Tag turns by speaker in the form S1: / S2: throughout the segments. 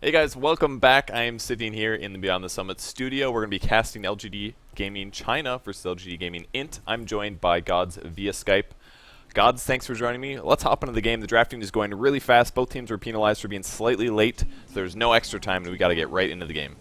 S1: Hey guys, welcome back. I am sitting here in the Beyond the Summit studio. We're going to be casting LGD Gaming China versus LGD Gaming Int. I'm joined by GoDz via Skype. GoDz, thanks for joining me. Let's hop into the game. The drafting is going really fast. Both teams were penalized for being slightly late, so there's no extra time, and we got to get right into the game.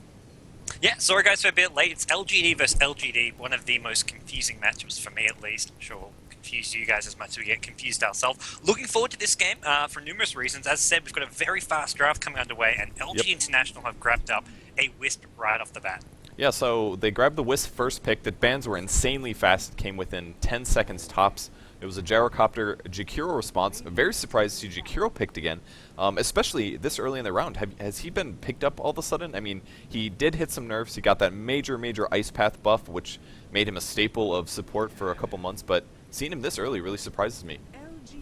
S2: Yeah, sorry guys for a bit late. It's LGD versus LGD, one of the most confusing matchups for me at least. I'm sure we'll confuse you guys as much as we get confused ourselves. Looking forward to this game for numerous reasons. As I said, we've got a very fast draft coming underway, and LG International have grabbed up a Wisp right off the bat.
S1: Yeah, so they grabbed the Wisp first pick. The bans were insanely fast. It came within 10 seconds tops. It was a gyrocopter Jakiro response. Very surprised to see Jakiro picked again, especially this early in the round. Has he been picked up all of a sudden? I mean, he did hit some nerfs. He got that major Ice Path buff, which made him a staple of support for a couple months, but seeing him this early really surprises me.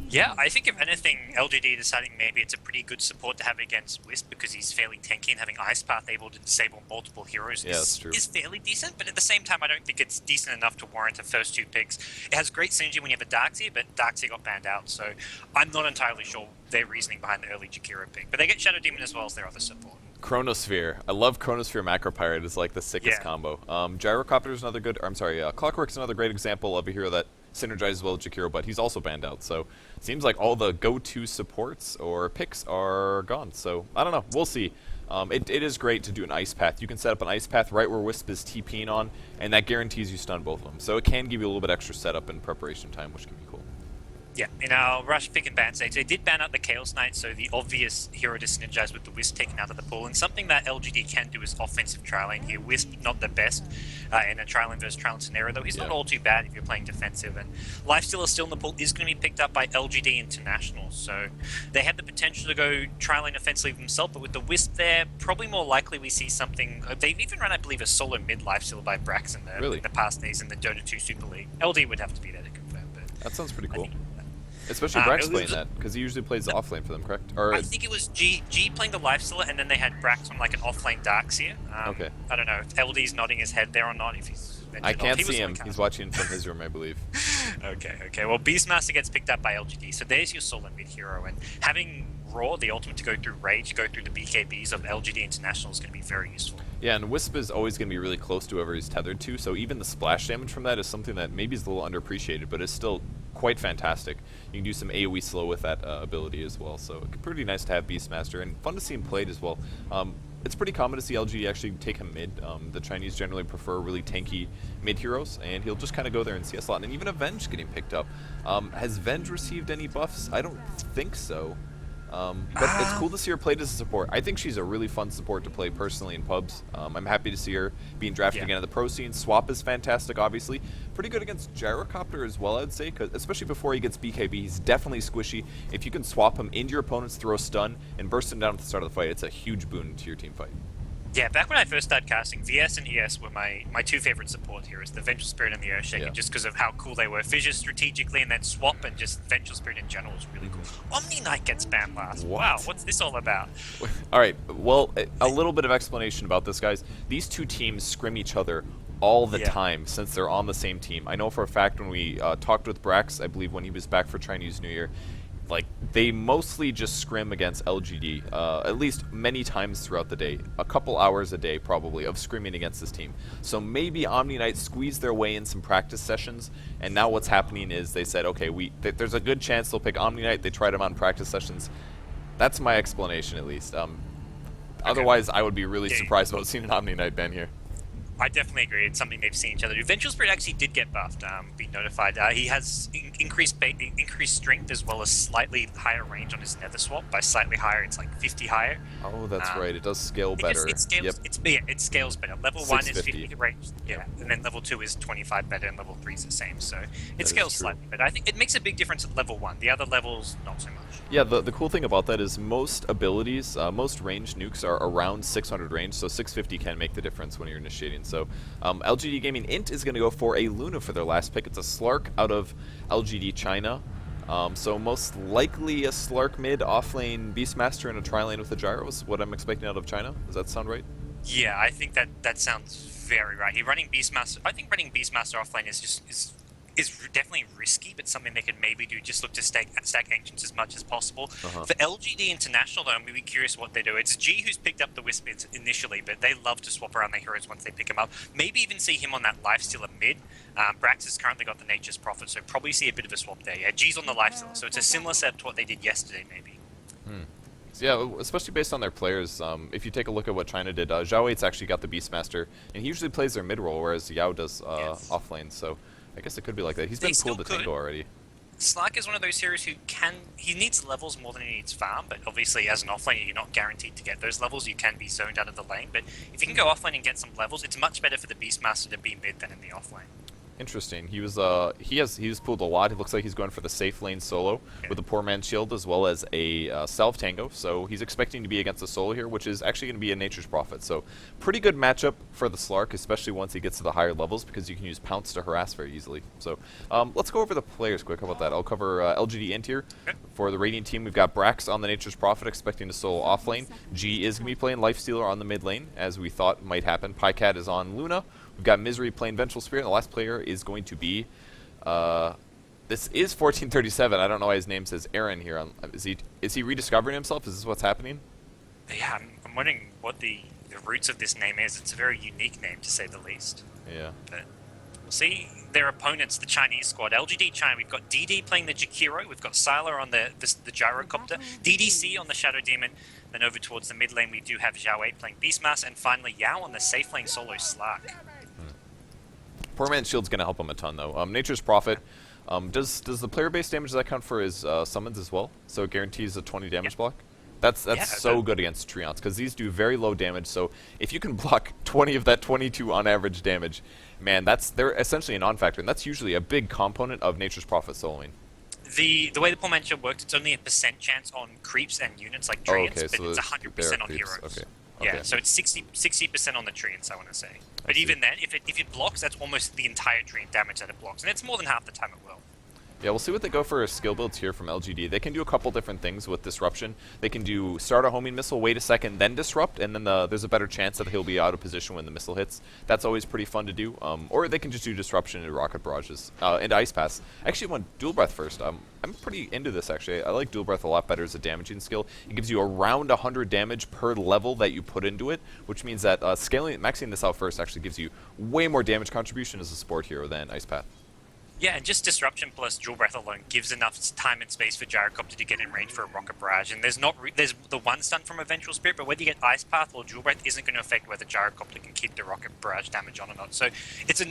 S2: Yeah, I think if anything, LGD deciding maybe it's a pretty good support to have against Wisp because he's fairly tanky, and having Ice Path able to disable multiple heroes is fairly decent, but at the same time I don't think it's decent enough to warrant the first two picks. It has great synergy when you have a Darkseer, but Darkseer got banned out, so I'm not entirely sure their reasoning behind the early Jakiro pick, but they get Shadow Demon as well as their other support.
S1: Chronosphere. I love Chronosphere Macro Pirate. It's like the sickest combo. Gyrocopter is another good, Clockwork's another great example of a hero that synergizes well with Jakiro, but he's also banned out, so it seems like all the go-to supports or picks are gone, so I don't know, we'll see. It is great to do an Ice Path. You can set up an Ice Path right where Wisp is TPing on, and that guarantees you stun both of them, so it can give you a little bit extra setup and preparation time, which can be cool.
S2: Yeah, in our rush pick and ban stage, they did ban out the Chaos Knight, so the obvious hero to synergize with the Wisp taken out of the pool, and something that LGD can do is offensive trial lane here. Wisp not the best in a trial lane versus trial lane scenario, though he's not all too bad if you're playing defensive, and Lifestealer still in the pool is going to be picked up by LGD International, so they have the potential to go trial lane offensively themselves, but with the Wisp there, probably more likely we see something. They've even run, I believe, a solo mid Lifestealer by Brax in the past days in the Dota 2 Super League. LD would have to be there to confirm, but
S1: that sounds pretty cool. Especially Brax playing that, because he usually plays the offlane for them, correct? Or
S2: I think it was G playing the Lifestealer, and then they had Brax on like an offlane Darkseer. Okay. I don't know if LD's nodding his head there or not. If he's
S1: I can't see him. He's watching from his room, I believe.
S2: Okay. Well, Beastmaster gets picked up by LGD, so there's your solo mid hero, and having Raw, the ultimate to go through Rage, go through the BKBs of LGD International is going to be very useful. Yeah,
S1: and Wisp is always going to be really close to whoever he's tethered to, so even the splash damage from that is something that maybe is a little underappreciated, but is still quite fantastic. You can do some AoE slow with that ability as well, so it's pretty nice to have Beastmaster, and fun to see him played as well. It's pretty common to see LGD actually take him mid. The Chinese generally prefer really tanky mid heroes, and he'll just kind of go there and CS a lot, and even Avenge getting picked up. Has Venge received any buffs? I don't think so. But it's cool to see her played as a support. I think she's a really fun support to play personally in pubs. I'm happy to see her being drafted again in the pro scene. Swap is fantastic, obviously. Pretty good against Gyrocopter as well, I'd say, 'cause especially before he gets BKB, he's definitely squishy. If you can swap him into your opponent's throw stun and burst him down at the start of the fight, it's a huge boon to your team fight.
S2: Yeah, back when I first started casting, VS and ES were my two favorite support heroes, the Vengeful Spirit and the Earthshaker, just because of how cool they were. Fissure strategically, and then Swap and just Vengeful Spirit in general was really cool. Omni Knight gets banned last. Wow, what's this all about?
S1: Alright, well, a little bit of explanation about this, guys. These two teams scrim each other all the time since they're on the same team. I know for a fact when we talked with Brax, I believe when he was back for Chinese New Year, like, they mostly just scrim against LGD, at least many times throughout the day. A couple hours a day, probably, of scrimming against this team. So maybe Omni Knight squeezed their way in some practice sessions, and now what's happening is they said, okay, there's a good chance they'll pick Omni Knight. They tried him on practice sessions. That's my explanation, at least. Otherwise, I would be really surprised about seeing an Omni Knight ban here.
S2: I definitely agree. It's something they've seen each other do. Vengeful Spirit actually did get buffed, be notified. He has increased strength as well as slightly higher range on his Nether Swap. By slightly higher, it's like 50 higher.
S1: Oh, that's right. It does scale better.
S2: It scales, it scales better. Level 1 is 50 range, and then level 2 is 25 better, and level 3 is the same. So it scales slightly better. I think it makes a big difference at level 1. The other levels, not so much.
S1: Yeah, the cool thing about that is most abilities, most ranged nukes are around 600 range, so 650 can make the difference when you're initiating. So LGD Gaming Int is going to go for a Luna for their last pick. It's a Slark out of LGD China. So most likely a Slark mid, offlane Beastmaster, and a tri-lane with a Gyro is what I'm expecting out of China. Does that sound right?
S2: Yeah, I think that sounds very right. Running Beastmaster, I think running Beastmaster offlane is is definitely risky, but something they could maybe do. Just look to stack Ancients as much as possible.
S1: Uh-huh.
S2: For LGD International, though, I'm really curious what they do. It's G who's picked up the Wisp initially, but they love to swap around their heroes once they pick him up. Maybe even see him on that Lifestealer mid. Brax has currently got the Nature's Prophet, so probably see a bit of a swap there. Yeah, G's on the Lifestealer, so it's a similar setup to what they did yesterday, maybe.
S1: Yeah, especially based on their players. If you take a look at what China did, Zhao Weight's actually got the Beastmaster, and he usually plays their mid role, whereas Yao does off lane. So I guess it could be like that. He's been pulled to Tango already.
S2: Slark is one of those heroes who he needs levels more than he needs farm, but obviously as an offlaner you're not guaranteed to get those levels. You can be zoned out of the lane, but if you can go offlane and get some levels, it's much better for the Beastmaster to be mid than in the offlane.
S1: Interesting. He was pulled a lot. It looks like he's going for the safe lane solo with a poor man's shield as well as a self tango. So he's expecting to be against a solo here, which is actually going to be a Nature's Prophet. So pretty good matchup for the Slark, especially once he gets to the higher levels, because you can use Pounce to harass very easily. So let's go over the players quick. How about that? I'll cover LGD.int here. For the Radiant team, we've got Brax on the Nature's Prophet, expecting to solo off lane. G is going to be playing Lifestealer on the mid lane, as we thought might happen. Pycat is on Luna. We've got Misery playing Vengeful Spirit, and the last player is going to be, this is 1437. I don't know why his name says Aaron here. Is he rediscovering himself? Is this what's happening?
S2: Yeah, I'm wondering what the roots of this name is. It's a very unique name, to say the least.
S1: Yeah.
S2: But we'll see their opponents, the Chinese squad. LGD China, we've got DD playing the Jakiro, we've got Sylar on the Gyrocopter, DDC on the Shadow Demon, then over towards the mid lane we do have Zhao Wei playing Beastmaster, and finally Yao on the safe lane solo Slark.
S1: Poor man's shield's going to help him a ton, though. Nature's Prophet, does the player base damage, does that count for his summons as well? So it guarantees a 20 damage block? That's so good against Treants, because these do very low damage, so if you can block 20 of that 22 on average damage, man, they're essentially a non-factor, and that's usually a big component of Nature's Prophet soloing.
S2: The way the poor man's shield works, it's only a % chance on creeps and units like Treants, but
S1: so
S2: it's 100% on
S1: creeps.
S2: heroes.
S1: Okay.
S2: Yeah, so it's 60% on the Treants, I want to say. But even then, if it blocks, that's almost the entire Treant damage that it blocks, and it's more than half the time it will.
S1: Yeah, we'll see what they go for skill builds here from LGD. They can do a couple different things with Disruption. They can do start a homing missile, wait a second, then disrupt, and then there's a better chance that he'll be out of position when the missile hits. That's always pretty fun to do. Or they can just do Disruption and Rocket Barrages, and Ice Pass. I actually want Dual Breath first. I'm pretty into this, actually. I like Dual Breath a lot better as a damaging skill. It gives you around 100 damage per level that you put into it, which means that maxing this out first actually gives you way more damage contribution as a support hero than Ice Path.
S2: Yeah, and just Disruption plus Dual Breath alone gives enough time and space for Gyrocopter to get in range for a Rocket Barrage. And there's the one stun from a Vengeful Spirit, but whether you get Ice Path or Dual Breath isn't going to affect whether Gyrocopter can keep the Rocket Barrage damage on or not. So it's a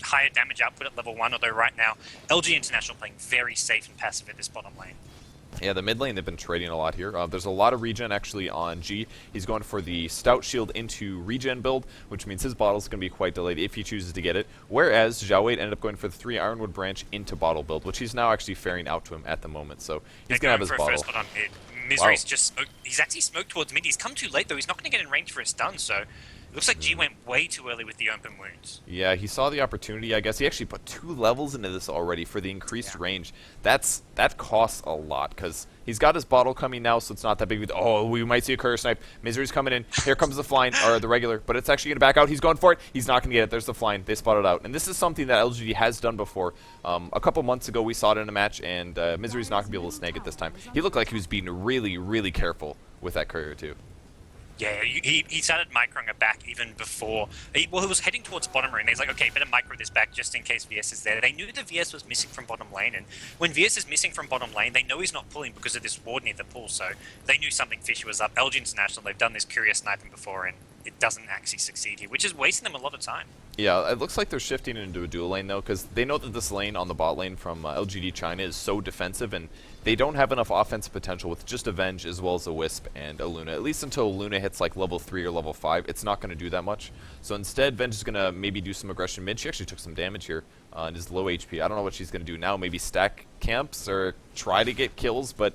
S2: higher damage output at level 1, although right now LG International playing very safe and passive at this bottom lane.
S1: Yeah, the mid lane, they've been trading a lot here. There's a lot of regen actually on G. He's going for the Stout Shield into regen build, which means his bottle's going to be quite delayed if he chooses to get it. Whereas Zhao Wei ended up going for the 3 Ironwood Branch into bottle build, which he's now actually faring out to him at the moment. So he's going to have his bottle.
S2: First on mid. Misery's just smoked. He's actually smoked towards mid. He's come too late, though. He's not going to get in range for a stun, so it looks like G went way too early with the open wounds.
S1: Yeah, he saw the opportunity, I guess. He actually put 2 levels into this already for the increased range. That costs a lot, because he's got his bottle coming now, so it's not that big. Oh, we might see a courier snipe. Misery's coming in. Here comes the flying, or the regular, but it's actually going to back out. He's going for it. He's not going to get it. There's the flying. They spot it out. And this is something that LGD has done before. A couple months ago, we saw it in a match, and Misery's not going to be able to snag it this time. He looked like he was being really, really careful with that courier, too.
S2: Yeah, he started microing it back even before. He was heading towards bottom lane. He's like, okay, better micro this back just in case VS is there. They knew the VS was missing from bottom lane, and when VS is missing from bottom lane, they know he's not pulling because of this ward near the pool, so they knew something fishy was up. LG International, they've done this curious sniping before, and it doesn't actually succeed here, which is wasting them a lot of time. Yeah,
S1: it looks like they're shifting into a dual lane, though, because they know that this lane on the bot lane from LGD China is so defensive, and they don't have enough offensive potential with just Avenge as well as a Wisp and a Luna. At least until Luna hits like level 3 or level 5, it's not going to do that much. So instead, Venge is going to maybe do some aggression mid. She actually took some damage here and is low HP. I don't know what she's going to do now. Maybe stack camps or try to get kills, but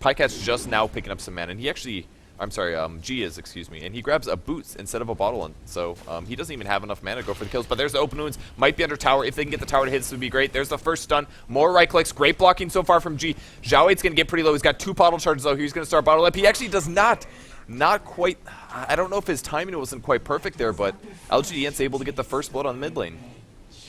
S1: Pycat's just now picking up some mana, and he actually... I'm sorry, G is, excuse me, and he grabs a boots instead of a bottle, and so he doesn't even have enough mana to go for the kills, but there's the open wounds, might be under tower. If they can get the tower to hit, this would be great. There's the first stun, more right clicks, great blocking so far from G. Zhao Wei's going to get pretty low. He's got 2 bottle charges, though. He's going to start bottle up. He actually does not quite, I don't know if his timing wasn't quite perfect there, but LGDnt's able to get the first blood on the mid lane.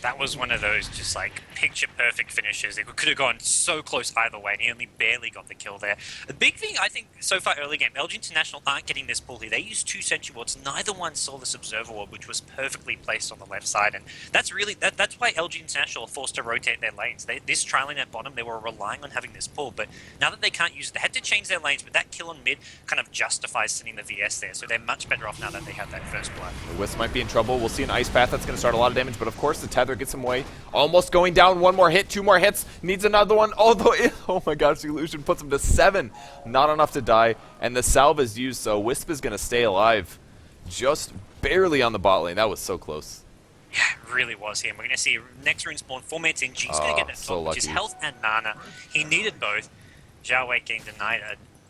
S2: That was one of those just like picture-perfect finishes. It could have gone so close either way, and he only barely got the kill there. The big thing, I think, so far early game, LG International aren't getting this pull here. They used 2 Sentry Wards. Neither one saw this Observer Ward, which was perfectly placed on the left side, and that's really that's why LG International are forced to rotate their lanes. This trial lane at bottom, they were relying on having this pull, but now that they can't use it, they had to change their lanes, but that kill on mid kind of justifies sending the VS there, so they're much better off now that they have that first blood.
S1: The Wisp might be in trouble. We'll see an Ice Path that's going to start a lot of damage, but of course the Tether gets him away. Almost going down. 1 more hit, 2 more hits. Needs another one. Oh my gosh, the illusion puts him to 7. Not enough to die, and the salve is used, so Wisp is going to stay alive. Just barely on the bot lane. That was so close.
S2: Yeah, it really was him. We're going to see next rune spawn 4 minutes in. G's going to get that
S1: so
S2: top, which is
S1: lucky.
S2: health and mana. He needed both. Zhao Wei getting denied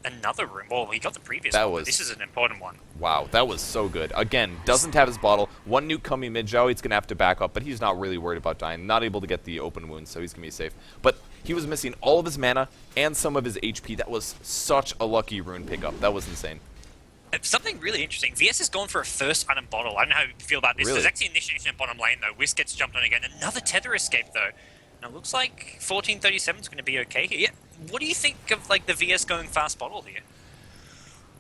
S2: another rune. Well, he got the previous one, but this is an important one.
S1: Wow, that was so good. Again, doesn't have his bottle. 1 nuke coming mid. Zhao going to have to back up, but he's not really worried about dying. Not able to get the open wound, so he's going to be safe. But he was missing all of his mana and some of his HP. That was such a lucky rune pickup. That was insane.
S2: Something really interesting. VS has gone for a first item bottle. I don't know how you feel about this.
S1: Really?
S2: There's actually initiation at bottom lane, though. Whisk gets jumped on again. Another tether escape, though. And it looks like 1437 is going to be okay here. Yeah. What do you think of like the VS going fast bottle here?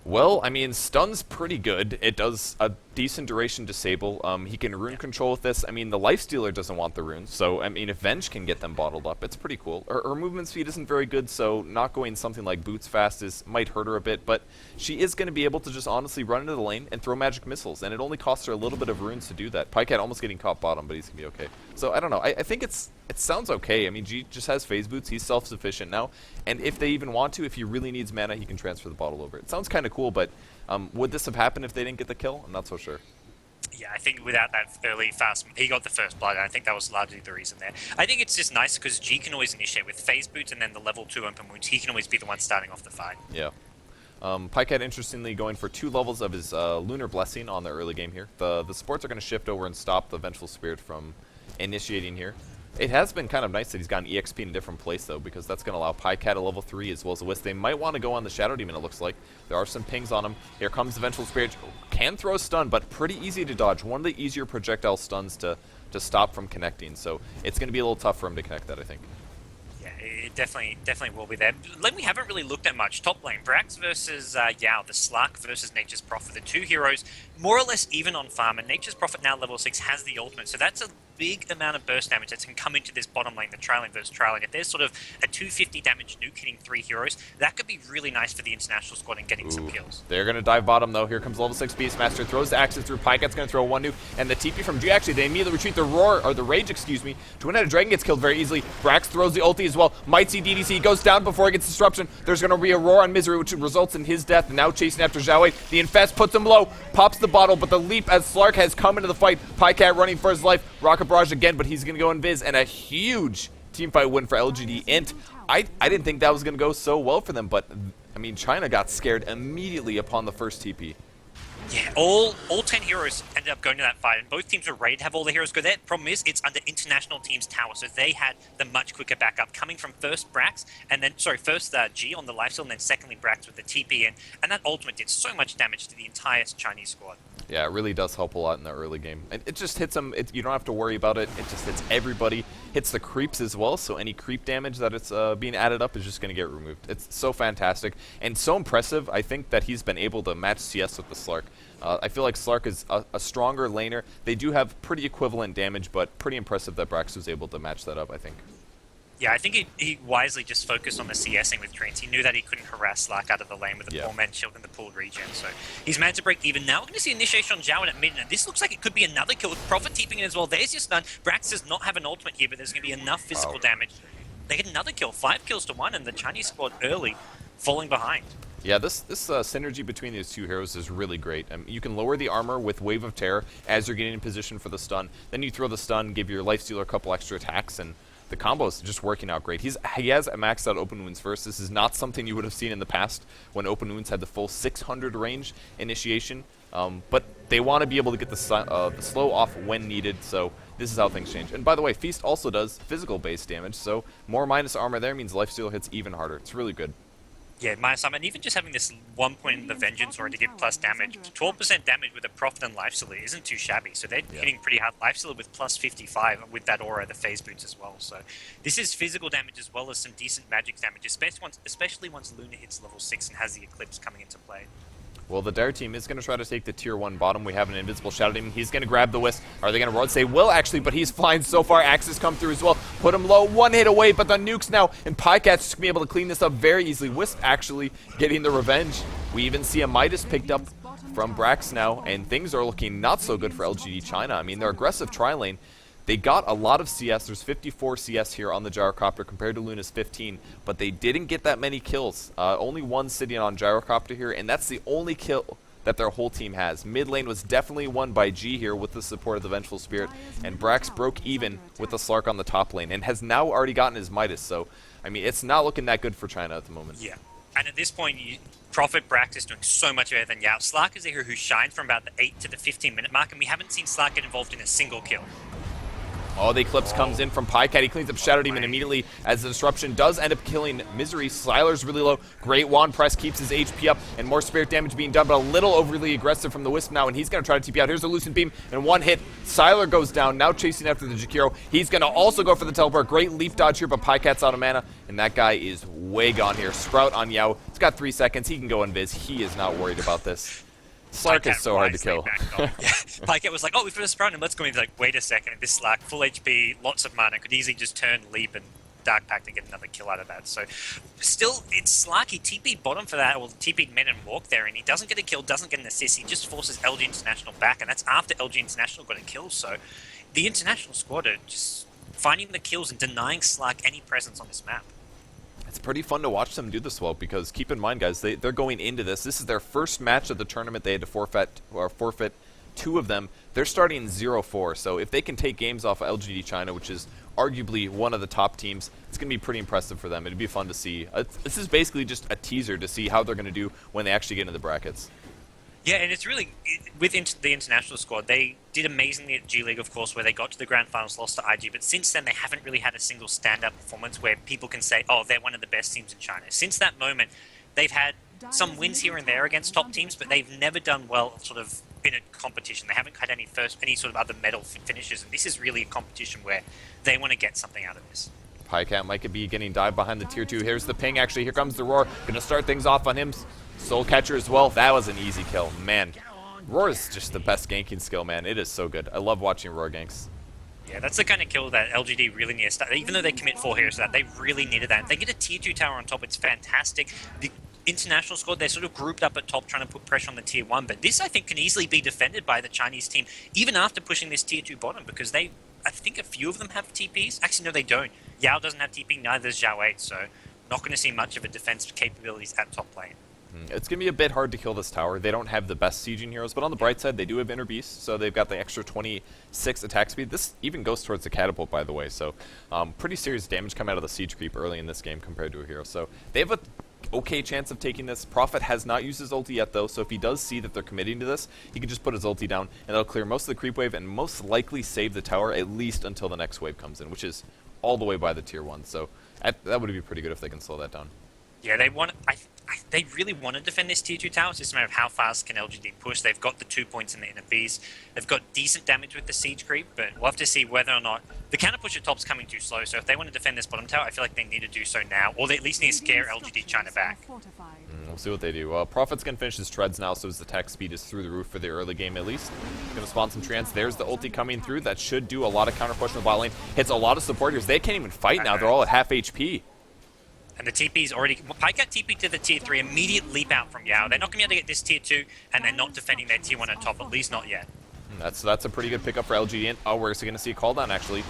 S1: Well, I mean, stun's pretty good. It does a decent duration disable. He can rune control with this. I mean, the lifestealer doesn't want the runes, so I mean, if Venge can get them bottled up, it's pretty cool. Her movement speed isn't very good, so not going something like boots fast might hurt her a bit, but she is going to be able to just honestly run into the lane and throw magic missiles, and it only costs her a little bit of runes to do that. Pycat almost getting caught bottom, but he's going to be okay. So I don't know. I think it sounds okay. I mean, G just has phase boots. He's self-sufficient now, and if they even want to, if he really needs mana, he can transfer the bottle over. It sounds kind of cool, but would this have happened if they didn't get the kill? I'm not so sure.
S2: Yeah, I think without that early fast, he got the first blood, and I think that was largely the reason there. I think it's just nice because G can always initiate with phase boots and then the level 2 open wounds. He can always be the one starting off the fight.
S1: Yeah. Pycat, interestingly, going for 2 levels of his Lunar Blessing on the early game here. The supports are going to shift over and stop the Vengeful Spirit from initiating here. It has been kind of nice that he's gotten EXP in a different place, though, because that's going to allow Pycat a level 3 as well as a Wisp. They might want to go on the Shadow Demon, it looks like. There are some pings on him. Here comes the Vengeful Spirit. Can throw a stun, but pretty easy to dodge. One of the easier projectile stuns to stop from connecting, so it's going to be a little tough for him to connect that, I think.
S2: Yeah, it definitely will be there. Lane we haven't really looked at much. Top lane, Brax versus Yao, the Slark versus Nature's Prophet. The 2 heroes more or less even on farm, and Nature's Prophet now level 6 has the ultimate, so that's a big amount of burst damage that can come into this bottom lane, the trial lane versus trial lane. If there's sort of a 250 damage nuke hitting 3 heroes, that could be really nice for the international squad and getting some kills.
S1: They're going to dive bottom, though. Here comes level 6 Beastmaster, throws the axes through. Pycat's going to throw 1 nuke, and the TP from G, actually, they immediately retreat. The Roar, or the Rage, excuse me. Twin-Headed Dragon gets killed very easily. Brax throws the ulti as well. Might see DDC, goes down before he gets disruption. There's going to be a Roar on Misery, which results in his death, and now chasing after Zhao Wei. The Infest puts him low, pops the bottle, but the leap as Slark has come into the fight. Pycat running for his life. Rocket Barrage again, but he's going to go invis, and a huge teamfight win for LGD.int. I didn't think that was going to go so well for them, but, I mean, China got scared immediately upon the first TP.
S2: Yeah, all 10 heroes ended up going to that fight, and both teams were ready to have all the heroes go there. Problem is, it's under international team's tower, so they had the much quicker backup, coming from first Brax, and then, first G on the lifesteal, and then secondly Brax with the TP in, and that ultimate did so much damage to the entire Chinese squad.
S1: Yeah, it really does help a lot in the early game. It just hits them. You don't have to worry about it. It just hits everybody. Hits the creeps as well, so any creep damage that it's being added up is just going to get removed. It's so fantastic and so impressive. I think that he's been able to match CS with the Slark. I feel like Slark is a stronger laner. They do have pretty equivalent damage, but pretty impressive that Brax was able to match that up, I think.
S2: Yeah, I think he wisely just focused on the CSing with Treants. He knew that he couldn't harass Slark out of the lane with a 4-man shield in the pooled regen, so he's managed to break even. Now we're going to see initiation on Zhao at mid, and this looks like it could be another kill with Prophet TPing in as well. There's your stun. Brax does not have an ultimate here, but there's going to be enough physical damage. They get another kill, 5 kills to 1, and the Chinese squad early falling behind.
S1: Yeah, this synergy between these 2 heroes is really great. You can lower the armor with Wave of Terror as you're getting in position for the stun. Then you throw the stun, give your Lifestealer a couple extra attacks, and the combo is just working out great. He has a maxed out Open Wounds first. This is not something you would have seen in the past when Open Wounds had the full 600 range initiation. But they want to be able to get the slow off when needed, so this is how things change. And by the way, Feast also does physical base damage, so more minus armor there means Lifestealer hits even harder. It's really good.
S2: Yeah, minus some, and even just having this 1 point in the Vengeance already to give plus damage, 12% damage with a Prophet and Life Stealer isn't too shabby. So they're hitting pretty hard. Life Stealer with plus 55 with that aura, the phase boots as well. So this is physical damage as well as some decent magic damage, especially once Luna hits level 6 and has the Eclipse coming into play.
S1: Well, the Dire team is going to try to take the tier 1 bottom. We have an Invincible Shadow Demon. He's going to grab the Wisp. Are they going to roll? They will, actually, but he's flying so far. Axes come through as well. Put him low. 1 hit away, but the nukes now. And Pycat's just going to be able to clean this up very easily. Wisp actually getting the revenge. We even see a Midas picked up from Brax now, and things are looking not so good for LGD China. I mean, their aggressive tri-lane. They got a lot of CS. There's 54 CS here on the Gyrocopter compared to Luna's 15, but they didn't get that many kills. Only 1 sitting on Gyrocopter here, and that's the only kill that their whole team has. Mid lane was definitely won by G here with the support of the Vengeful Spirit, and Brax broke even with the Slark on the top lane and has now already gotten his Midas, so, I mean, it's not looking that good for China at the moment.
S2: Yeah, and at this point, Prophet Brax is doing so much better than Yao. Slark is a hero who shines from about the 8 to the 15-minute mark, and we haven't seen Slark get involved in a single kill.
S1: Oh, the Eclipse comes in from Pycat. He cleans up Shadow Demon immediately as the Disruption does end up killing Misery. Sylar's really low. Great Wand Press keeps his HP up, and more Spirit damage being done, but a little overly aggressive from the Wisp now, and he's going to try to TP out. Here's a Lucent Beam, and 1 hit. Sylar goes down, now chasing after the Jakiro. He's going to also go for the Teleport. Great leaf dodge here, but Pycat's out of mana, and that guy is way gone here. Sprout on Yao. It's got 3 seconds. He can go invis. He is not worried about this. Slark is so hard to kill.
S2: Pycat was like, oh, we put a Sprout and let's go in. He's like, wait a second, this Slark, full HP, lots of mana, could easily just turn, leap, and Dark Pact to get another kill out of that. So, still, it's Slark. He TP'd bottom for that, or TP'd mid and walk there, and he doesn't get a kill, doesn't get an assist. He just forces LG International back, and that's after LG International got a kill. So, the International squad are just finding the kills and denying Slark any presence on this map.
S1: It's pretty fun to watch them do this well, because keep in mind, guys, they're going into this. This is their first match of the tournament. They had to forfeit 2 of them. They're starting 0-4, so if they can take games off of LGD China, which is arguably one of the top teams, it's going to be pretty impressive for them. It'd be fun to see. This is basically just a teaser to see how they're going to do when they actually get into the brackets.
S2: Yeah, and it's really, with the international squad, they did amazingly at G League, of course, where they got to the Grand Finals, lost to IG, but since then they haven't really had a single stand-up performance where people can say, oh, they're one of the best teams in China. Since that moment, they've had some wins here and there against top teams, but they've never done well sort of in a competition. They haven't had any sort of other medal finishes, and this is really a competition where they want to get something out of this.
S1: Pycat might be getting dived behind the tier 2. Here's the ping, actually. Here comes the Roar. Going to start things off on him. Soul Catcher as well. That was an easy kill. Man, Roar is just the best ganking skill, man. It is so good. I love watching Roar ganks.
S2: Yeah, that's the kind of kill that LGD really needs. Even though they commit 4 heroes to that, they really needed that. If they get a tier 2 tower on top, it's fantastic. The international squad, they're sort of grouped up at top trying to put pressure on the tier 1, but this, I think, can easily be defended by the Chinese team, even after pushing this tier 2 bottom, because I think a few of them have TPs. Actually, no, they don't. Yao doesn't have TP, neither does Zhao 8, so not going to see much of a defense capabilities at top lane.
S1: It's going to be a bit hard to kill this tower. They don't have the best sieging heroes, but on the bright side, they do have Inner Beast, so they've got the extra 26 attack speed. This even goes towards the Catapult, by the way, so pretty serious damage come out of the siege creep early in this game compared to a hero. So they have a okay chance of taking this. Prophet has not used his ulti yet, though, so if he does see that they're committing to this, he can just put his ulti down, and that'll clear most of the creep wave and most likely save the tower, at least until the next wave comes in, which is all the way by the tier 1. So that would be pretty good if they can slow that down.
S2: Yeah, they really want to defend this tier 2 tower. It's just a matter of how fast can LGD push. They've got the 2 points in the Inner Beast. They've got decent damage with the siege creep, but we'll have to see whether or not the counter push at top's coming too slow. So if they want to defend this bottom tower, I feel like they need to do so now, or they at least need to scare LGD China back.
S1: We'll see what they do. Well, Prophet's going to finish his treads now, so his attack speed is through the roof for the early game at least. Going to spawn some trance. There's the ulti coming through. That should do a lot of counter push in the bot lane. Hits a lot of supporters. They can't even fight now. They're all at half HP.
S2: And the TP's already... Pycat TP to the tier 3, immediate leap out from Yao. They're not going to be able to get this tier 2, and they're not defending their tier 1 on top, at least not yet.
S1: That's a pretty good pickup for LGDint. Oh, we're going to see a call down, actually.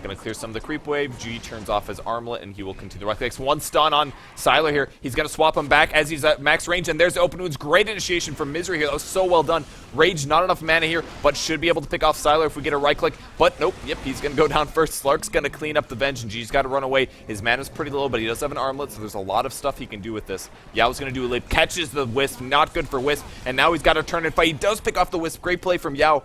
S1: Going to clear some of the creep wave. G turns off his armlet, and he will continue. Right next, 1 stun on Sylar here. He's going to swap him back as he's at max range, and there's the open wounds. Great initiation from Misery here. That was so well done. Rage, not enough mana here, but should be able to pick off Sylar if we get a right click. But nope, yep, he's going to go down first. Slark's going to clean up the Venge, and G's got to run away. His mana's pretty low, but he does have an armlet, so there's a lot of stuff he can do with this. Yao's going to do a leap, catches the Wisp, not good for Wisp, and now he's got to turn and fight. He does pick off the Wisp. Great play from Yao.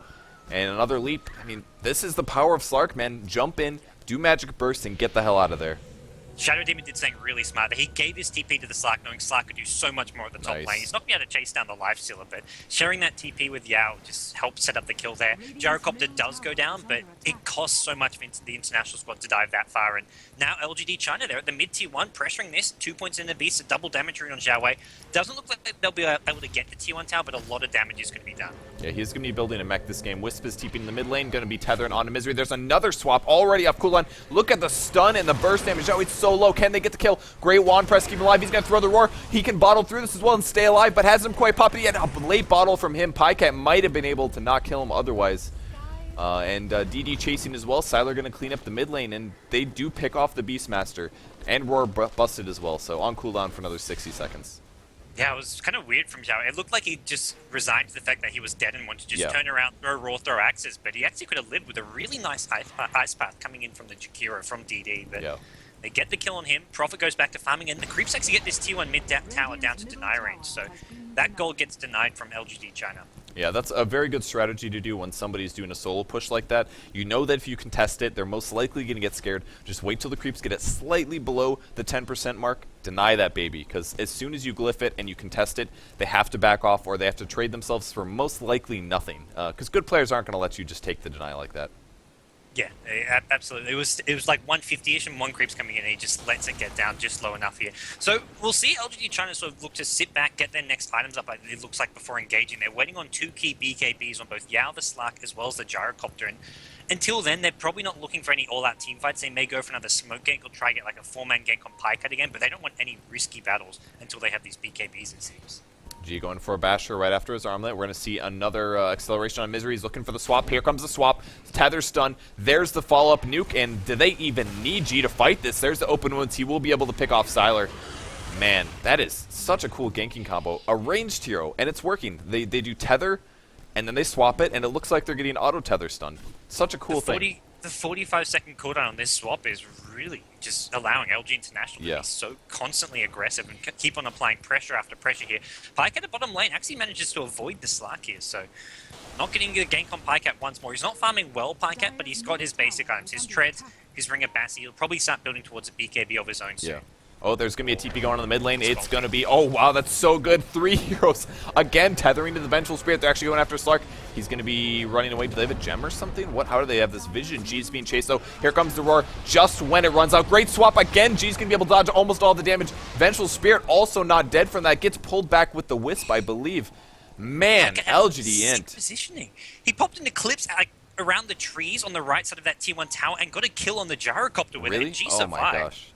S1: And another leap. I mean, this is the power of Slark, man. Jump in, do magic burst, and get the hell out of there.
S2: Shadow Demon did something really smart. He gave his TP to the Slark, knowing Slark could do so much more at the top lane. He's not going to be able to chase down the Lifestealer, but sharing that TP with Yao just helps set up the kill there. Gyrocopter does go down, but it costs so much for the international squad to dive that far. And now LGD China, they're at the mid-tier 1, pressuring this. 2 points in the beast, a double damage rune on Xiaowei. Doesn't look like they'll be able to get the tier 1 tower, but a lot of damage is going to be done.
S1: Yeah, he's going to be building a mech this game. Wisp is TPing in the mid lane, going to be tethering onto Misery. There's another swap already off cooldown. Look at the stun and the burst damage. Oh, it's so low. Can they get the kill? Great wand press, keep him alive. He's going to throw the roar. He can bottle through this as well and stay alive, but hasn't quite popped it yet. A late bottle from him. Pycat might have been able to not kill him otherwise. DD chasing as well. Sylar going to clean up the mid lane, and they do pick off the Beastmaster. And Roar busted as well, so on cooldown for another 60 seconds.
S2: Yeah, it was kind of weird from Xiao. It looked like he just resigned to the fact that he was dead and wanted to just turn around, throw Roar, throw Axes, but he actually could have lived with a really nice ice path coming in from the Jakiro from DD. But they get the kill on him. Prophet goes back to farming, and the creeps actually get this tier 1 mid tower down to deny range. So that gold gets denied from LGD China.
S1: Yeah, that's a very good strategy to do when somebody's doing a solo push like that. You know that if you contest it, they're most likely going to get scared. Just wait till the creeps get it slightly below the 10% mark. Deny that baby, because as soon as you glyph it and you contest it, they have to back off or they have to trade themselves for most likely nothing. Because good players aren't going to let you just take the deny like that.
S2: Yeah, absolutely. It was like 150-ish and one creep's coming in and he just lets it get down just low enough here. So we'll see LGD China sort of look to sit back, get their next items up, it looks like, before engaging. They're waiting on 2 key BKBs on both Yao the Slark as well as the Gyrocopter. And until then, they're probably not looking for any all-out team fights. They may go for another smoke gank or try to get like a 4-man gank on Pycat again, but they don't want any risky battles until they have these BKBs, it seems.
S1: G going for a basher right after his armlet. We're going to see another acceleration on Misery. He's looking for the swap. Here comes the swap. Tether stun. There's the follow-up nuke. And do they even need G to fight this? There's the open wounds. He will be able to pick off Sylar. Man, that is such a cool ganking combo. A ranged hero, and it's working. They do tether, and then they swap it, and it looks like they're getting auto-tether stun. Such a cool thing.
S2: The 45-second cooldown on this swap is really just allowing LG International to be so constantly aggressive and keep on applying pressure after pressure here. Pycat at the bottom lane actually manages to avoid the Slark here, so not getting the gank on Pycat once more. He's not farming well, Pycat, but he's got his basic items, his treads, his Ring of Bassy. He'll probably start building towards a BKB of his own soon.
S1: Oh, there's going to be a TP going on the mid lane. It's going to be... Oh, wow, that's so good. 3 heroes. Again, tethering to the Vengeful Spirit. They're actually going after Slark. He's going to be running away. Do they have a gem or something? What? How do they have this vision? G's being chased, though. Here comes the Roar just when it runs out. Great swap again. G's going to be able to dodge almost all the damage. Vengeful Spirit also not dead from that. Gets pulled back with the Wisp, I believe. Man, LGD.int.
S2: Positioning. He popped into clips around the trees on the right side of that tier 1 tower and got a kill on the Gyrocopter with it. G survived.
S1: Oh, my gosh.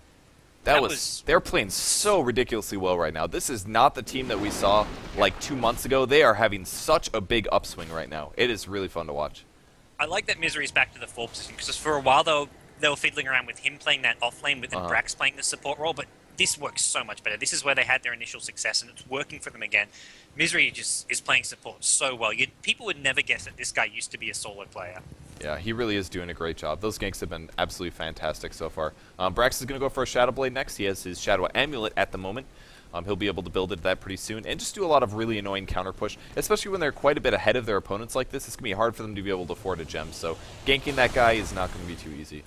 S1: They're playing so ridiculously well right now. This is not the team that we saw like 2 months ago. They are having such a big upswing right now. It is really fun to watch.
S2: I like that Misery's back to the 4 position because for a while they were fiddling around with him playing that off lane with Brax playing the support role, but this works so much better. This is where they had their initial success and it's working for them again. Misery just is playing support so well. People would never guess that this guy used to be a solo player.
S1: Yeah, he really is doing a great job. Those ganks have been absolutely fantastic so far. Brax is going to go for a Shadow Blade next. He has his Shadow Amulet at the moment. He'll be able to build into that pretty soon and just do a lot of really annoying counter push, especially when they're quite a bit ahead of their opponents like this. It's going to be hard for them to be able to afford a gem, so ganking that guy is not going to be too easy.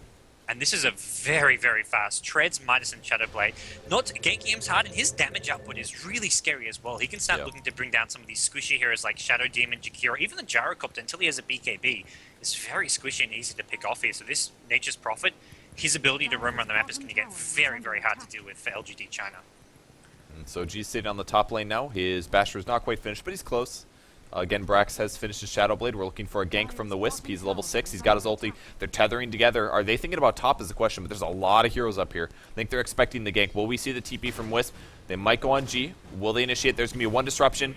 S2: And this is a very, very fast Treads, Midas, and Shadow Blade. Not ganking him's hard, and his damage output is really scary as well. He can start looking to bring down some of these squishy heroes like Shadow Demon, Jakiro, even the Gyrocopter until he has a BKB. It's very squishy and easy to pick off here. So this Nature's Prophet, his ability to roam around the map is going to get very, very hard to deal with for LGD China.
S1: And so G's sitting on the top lane now. His Basher is not quite finished, but he's close. Again, Brax has finished his Shadow Blade. We're looking for a gank from the Wisp. He's level 6. He's got his ulti. They're tethering together. Are they thinking about top is the question, but there's a lot of heroes up here. I think they're expecting the gank. Will we see the TP from Wisp? They might go on G. Will they initiate? There's going to be one disruption.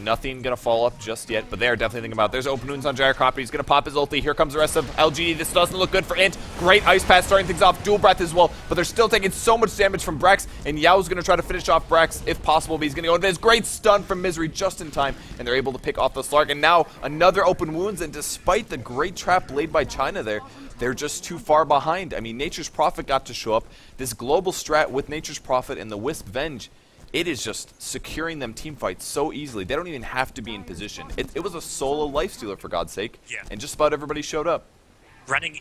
S1: Nothing going to fall up just yet, but they are definitely thinking about it. There's open wounds on Gyrocopter. He's going to pop his ulti. Here comes the rest of LGD. This doesn't look good for Int. Great Ice Path starting things off. Dual Breath as well, but they're still taking so much damage from Brax, and Yao's going to try to finish off Brax if possible, but he's going to go into this great stun from Misery just in time, and they're able to pick off the Slark. And now another open wounds, and despite the great trap laid by China there, they're just too far behind. I mean, Nature's Prophet got to show up. This global strat with Nature's Prophet and the Wisp Venge, it is just securing them team fights so easily. They don't even have to be in position. It was a solo lifestealer, for God's sake, and just about everybody showed up.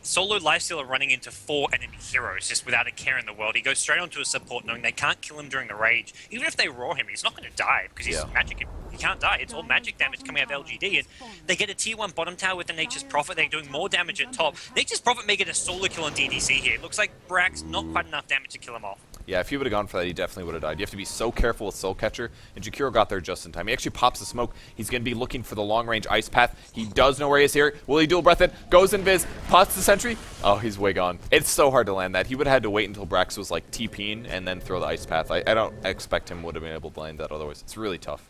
S2: solo lifestealer running into 4 enemy heroes just without a care in the world. He goes straight onto a support knowing they can't kill him during the rage. Even if they raw him, he's not going to die because he's magic. He can't die. It's all magic damage coming out of LGD. And they get a tier 1 bottom tower with the Nature's Prophet. They're doing more damage at top. Nature's Prophet may get a solo kill on DDC here. It looks like Brax not quite enough damage to kill him off.
S1: Yeah, if he would have gone for that, he definitely would have died. You have to be so careful with Soul Catcher, and Jakiro got there just in time. He actually pops the smoke. He's going to be looking for the long-range Ice Path. He does know where he is here. Will he dual breath it? Goes invis, pots the sentry. Oh, he's way gone. It's so hard to land that. He would have had to wait until Brax was like TPing and then throw the Ice Path. I don't expect him would have been able to land that otherwise. It's really tough.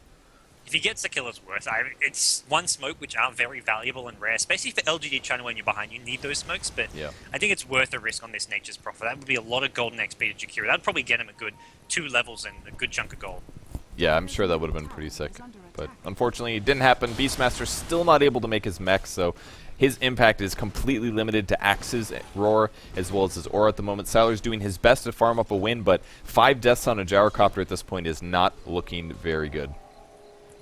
S2: If he gets the kill, it's worth it. It's one smoke, which are very valuable and rare, especially for LGD China when you're behind. You need those smokes, but I think it's worth the risk on this Nature's Prophet. That would be a lot of golden XP to Jakiro. That would probably get him a good 2 levels and a good chunk of gold.
S1: Yeah, I'm sure that would have been pretty sick. But unfortunately, it didn't happen. Beastmaster's still not able to make his mech, so his impact is completely limited to Axe's Roar as well as his Aura at the moment. Siler's doing his best to farm up a win, but 5 deaths on a Gyrocopter at this point is not looking very good.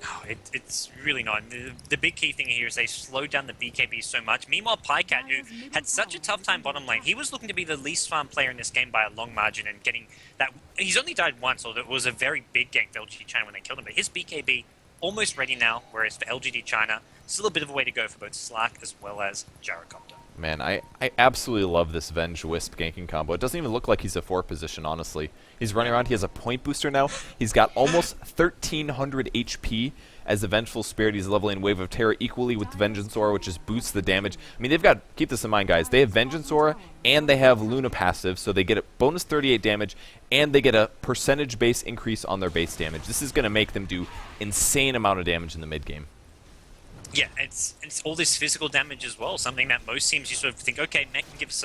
S2: Oh, it's really not. The big key thing here is they slowed down the BKB so much. Meanwhile, Pycat, who had such a tough time bottom lane, he was looking to be the least farm player in this game by a long margin and getting that. He's only died once, although it was a very big gank for LGD China when they killed him. But his BKB almost ready now, whereas for LGD China, still a bit of a way to go for both Slark as well as Gyrocopter.
S1: Man, I absolutely love this Venge Wisp ganking combo. It doesn't even look like he's a 4 position, honestly. He's running around. He has a point booster now. He's got almost 1,300 HP as the Vengeful Spirit. He's leveling Wave of Terror equally with the Vengeance Aura, which just boosts the damage. I mean, they've got, keep this in mind, guys, they have Vengeance Aura and they have Luna passive, so they get a bonus 38 damage and they get a percentage base increase on their base damage. This is going to make them do insane amount of damage in the mid game.
S2: Yeah, it's all this physical damage as well, something that most teams you sort of think, okay, mech gets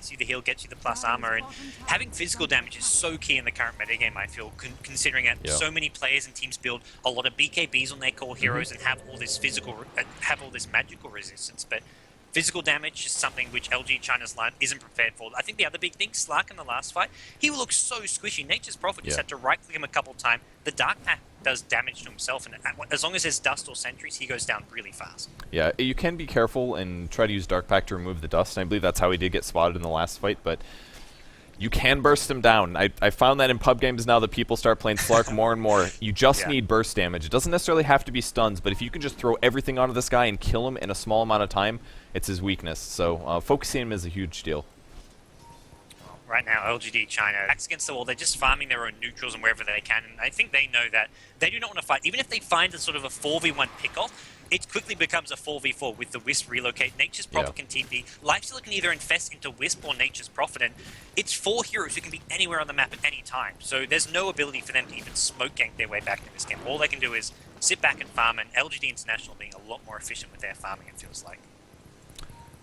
S2: you the heal, gets you the plus armor, and having physical damage is so key in the current metagame, I feel, considering that so many players and teams build a lot of BKBs on their core heroes and have all this magical resistance, but physical damage is something which LG China's line isn't prepared for. I think the other big thing, Slark in the last fight, he looked so squishy. Nature's Prophet just had to right-click him a couple of times. The Dark Path does damage to himself, and as long as there's dust or sentries, he goes down really fast. Yeah,
S1: you can be careful and try to use Dark Pact to remove the dust, and I believe that's how he did get spotted in the last fight, but you can burst him down. I found that in pub games now that people start playing Slark more and more. You just need burst damage. It doesn't necessarily have to be stuns, but if you can just throw everything onto this guy and kill him in a small amount of time, it's his weakness. So focusing him is a huge deal.
S2: Right now, LGD China, backs against the wall, they're just farming their own neutrals and wherever they can, and I think they know that they do not want to fight. Even if they find a sort of a 4v1 pick-off, it quickly becomes a 4v4 with the Wisp relocate. Nature's Prophet can TP. Lifestealer can either infest into Wisp or Nature's Prophet, and it's 4 heroes who can be anywhere on the map at any time. So there's no ability for them to even smoke gank their way back in this game. All they can do is sit back and farm, and LGD International being a lot more efficient with their farming, it feels like.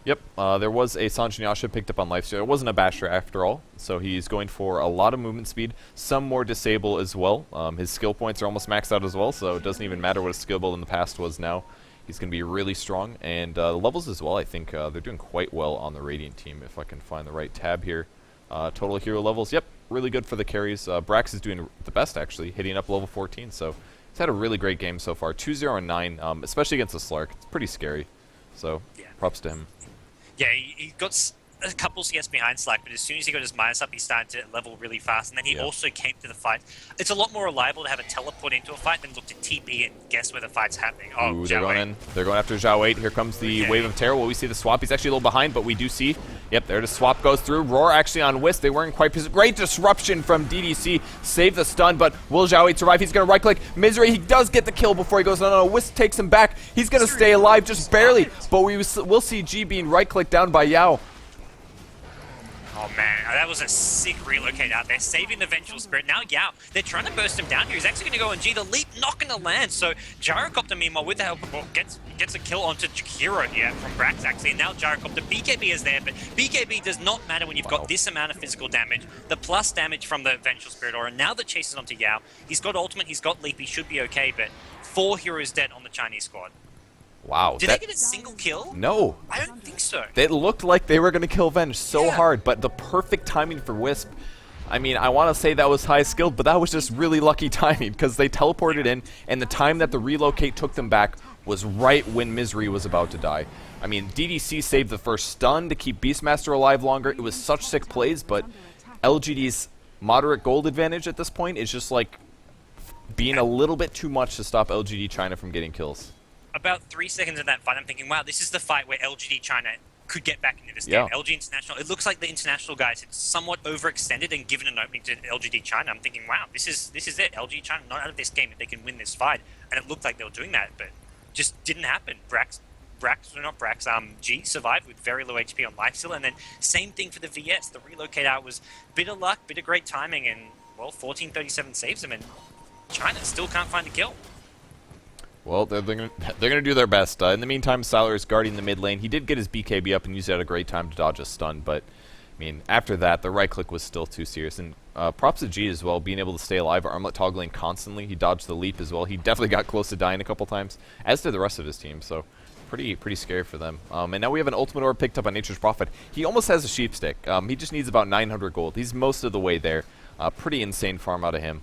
S1: Yep, there was a Sanjinyasha picked up on Lifestealer. It wasn't a Basher after all, so he's going for a lot of movement speed, some more disable as well. His skill points are almost maxed out as well, so it doesn't even matter what his skill build in the past was now. He's going to be really strong, and the levels as well, I think they're doing quite well on the Radiant team, if I can find the right tab here. Total hero levels, yep, really good for the carries. Brax is doing the best, actually, hitting up level 14, so he's had a really great game so far. 2-0 and 9, especially against the Slark. It's pretty scary, so props to him.
S2: Yeah, he got a couple CS behind Slack, but as soon as he got his minus up, he started to level really fast, and then he also came to the fight. It's a lot more reliable to have a teleport into a fight than look to TP and guess where the fight's happening. Oh,
S1: ooh, they're going in. They're going after Zhao 8. Here comes the Wave of Terror. Will we see the swap? He's actually a little behind, but we do see. Yep, there the swap goes through. Roar actually on Wisp. They weren't quite positioned. Great disruption from DDC. Save the stun, but will Zhao 8 survive? He's going to right-click. Misery, he does get the kill before he goes. No, Wisp takes him back. He's going to stay alive just barely, but we'll see G being right-clicked down by Yao.
S2: Oh man, that was a sick relocate out there, saving the Vengeful Spirit. Now Yao, they're trying to burst him down here. He's actually going to go on G. The leap not going to land. So Gyrocopter, meanwhile, with the help of gets a kill onto Jakiro here from Brax, actually. And now Gyrocopter, BKB is there, but BKB does not matter when you've got this amount of physical damage. The plus damage from the Vengeful Spirit Aura. Now the chase is onto Yao. He's got ultimate, he's got leap, he should be okay, but 4 heroes dead on the Chinese squad.
S1: Wow.
S2: Did they get a single kill?
S1: No.
S2: I don't think so.
S1: It looked like they were going to kill Venge so hard, but the perfect timing for Wisp. I mean, I want to say that was high skilled, but that was just really lucky timing because they teleported in, and the time that the relocate took them back was right when Misery was about to die. I mean, DDC saved the first stun to keep Beastmaster alive longer. It was such sick plays, but LGD's moderate gold advantage at this point is just like being a little bit too much to stop LGD China from getting kills.
S2: About 3 seconds of that fight, I'm thinking, wow, this is the fight where LGD China could get back into this game. LG International, it looks like the international guys had somewhat overextended and given an opening to LGD China. I'm thinking, wow, this is it. LGD China not out of this game if they can win this fight. And it looked like they were doing that, but just didn't happen. G survived with very low HP on life steal, and then same thing for the VS. The relocate out was bit of luck, bit of great timing, and well, 1437 saves them, and China still can't find a kill.
S1: Well, they're gonna do their best. In the meantime, Sylar is guarding the mid lane. He did get his BKB up and used it at a great time to dodge a stun, but I mean, after that, the right click was still too serious. And props to G as well, being able to stay alive, armlet toggling constantly. He dodged the leap as well. He definitely got close to dying a couple times, as did the rest of his team. So pretty scary for them. And now we have an ultimate orb picked up on Nature's Prophet. He almost has a sheep stick. He just needs about 900 gold. He's most of the way there. Pretty insane farm out of him.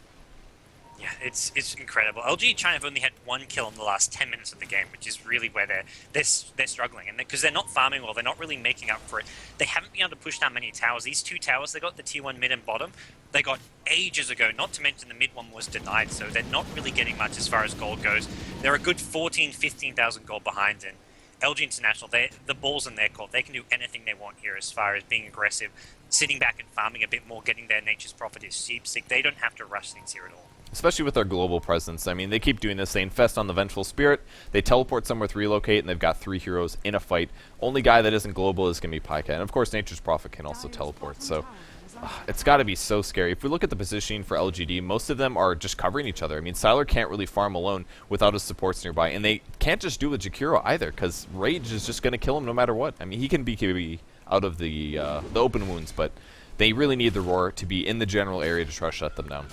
S2: Yeah, it's incredible. LG China have only had 1 kill in the last 10 minutes of the game, which is really where they're struggling, and because they're not farming well, they're not really making up for it. They haven't been able to push down many towers. These 2 towers they got, the tier 1 mid and bottom, they got ages ago. Not to mention the mid one was denied, so they're not really getting much as far as gold goes. They're a good 15,000 gold behind, and LG International, the ball's in their court. They can do anything they want here as far as being aggressive, sitting back and farming a bit more, getting their Nature's Prophet is sheep stick. They don't have to rush things here at all.
S1: Especially with their global presence. I mean, they keep doing this. They infest on the Vengeful Spirit, they teleport somewhere with Relocate, and they've got 3 heroes in a fight. Only guy that isn't global is going to be Pyka. And of course, Nature's Prophet can also teleport. So it's got to be so scary. If we look at the positioning for LGD, most of them are just covering each other. I mean, Sylar can't really farm alone without his supports nearby. And they can't just do with Jakiro either, because Rage is just going to kill him no matter what. I mean, he can BKB out of the open wounds, but they really need the Roar to be in the general area to try to shut them down.